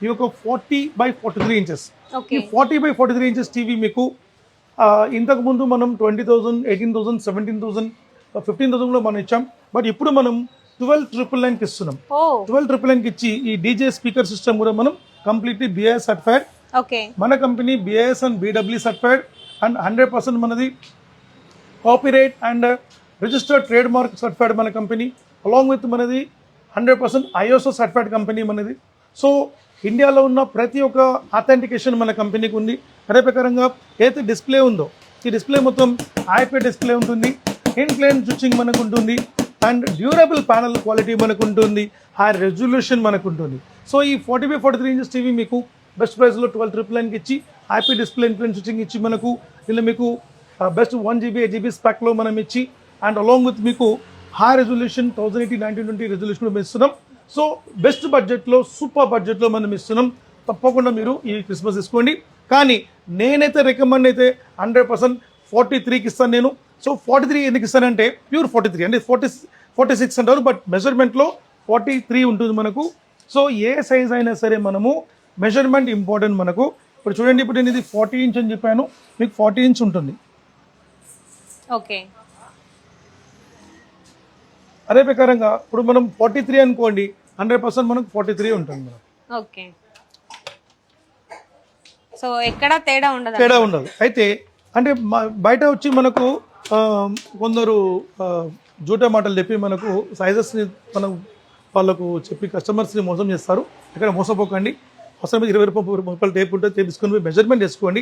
ఈ యొక్క 40x43 inches. Okay. ఈ 40x43 ఇంచెస్ టీవీ మీకు ఇంతకు ముందు మనం 20,000, 18,000, 17,000, 15,000 లో మనం ఇచ్చాం. బట్ ఇప్పుడు మనం 12,999కి ఇస్తున్నాం. ఓ 12,999కి ఇచ్చి ఈ డీజే స్పీకర్ సిస్టమ్ కూడా మనం కంప్లీట్లీ బిఐఎస్ సర్టిఫైడ్. ఓకే. మన company BIS and BW certified and 100% మనది copyright and registered trade mark certified మన కంపెనీ. అలాంగ్ విత్ మనది 100% ఐఎస్ఓ సర్టిఫైడ్ కంపెనీ మనది. సో ఇండియాలో ఉన్న ప్రతి ఒక్క అథెంటికేషన్ మన కంపెనీకి ఉంది. అదే ప్రకారంగా ఏదైతే డిస్ప్లే ఉందో ఈ డిస్ప్లే మొత్తం ఐపీ డిస్ప్లే ఉంటుంది, ఇన్ ప్లేన్ స్విచ్చింగ్ మనకు ఉంటుంది అండ్ డ్యూరబుల్ ప్యానల్ క్వాలిటీ మనకు ఉంటుంది, హై రెజల్యూషన్ మనకు ఉంటుంది. సో ఈ 40x43 ఇంచెస్ టీవీ మీకు బెస్ట్ ప్రైస్లో 12,999కి ఇచ్చి IP display in plane switching ఇచ్చి మనకు దీనిలో మీకు బెస్ట్ 1GB 8GB స్పెక్లో మనం ఇచ్చి అండ్ అలాంగ్ విత్ మీకు హై రెజల్యూషన్ 1080 1920 రెజల్యూషన్ మేము ఇస్తున్నాం. సో బెస్ట్ బడ్జెట్లో సూపర్ బడ్జెట్లో మనం ఇస్తున్నాం. తప్పకుండా మీరు ఈ క్రిస్మస్ తీసుకోండి. కానీ నేనైతే రికమెండ్ అయితే 100% 43కి ఇస్తాను నేను. సో 43 ఎందుకు ఇస్తానంటే ప్యూర్ 43 అంటే 46 అంటారు, బట్ మెజర్మెంట్లో 43 ఉంటుంది మనకు. సో ఏ సైజ్ అయినా సరే మనము మెజర్మెంట్ ఇంపార్టెంట్ మనకు. ఇప్పుడు చూడండి, ఇప్పుడు నేను ఇది 40 ఇంచ్ అని చెప్పాను, మీకు 40 ఇంచ్ ఉంటుంది. ఓకే. అదే ప్రకారంగా ఇప్పుడు మనం 43 అనుకోండి, 100% మనకు 43 ఉంటుంది మనం. ఓకే. సో ఎక్కడ తేడా ఉండదు. అయితే అంటే బయట వచ్చి మనకు కొందరు జూటా మాటలు చెప్పి మనకు సైజెస్ని మనం వాళ్ళకు చెప్పి కస్టమర్స్ని మోసం చేస్తారు. ఇక్కడ మోసపోకండి. అవసరం 20 రూపాయలు టేప్ ఉంటే తీసుకొని మెజర్మెంట్ చేసుకోండి.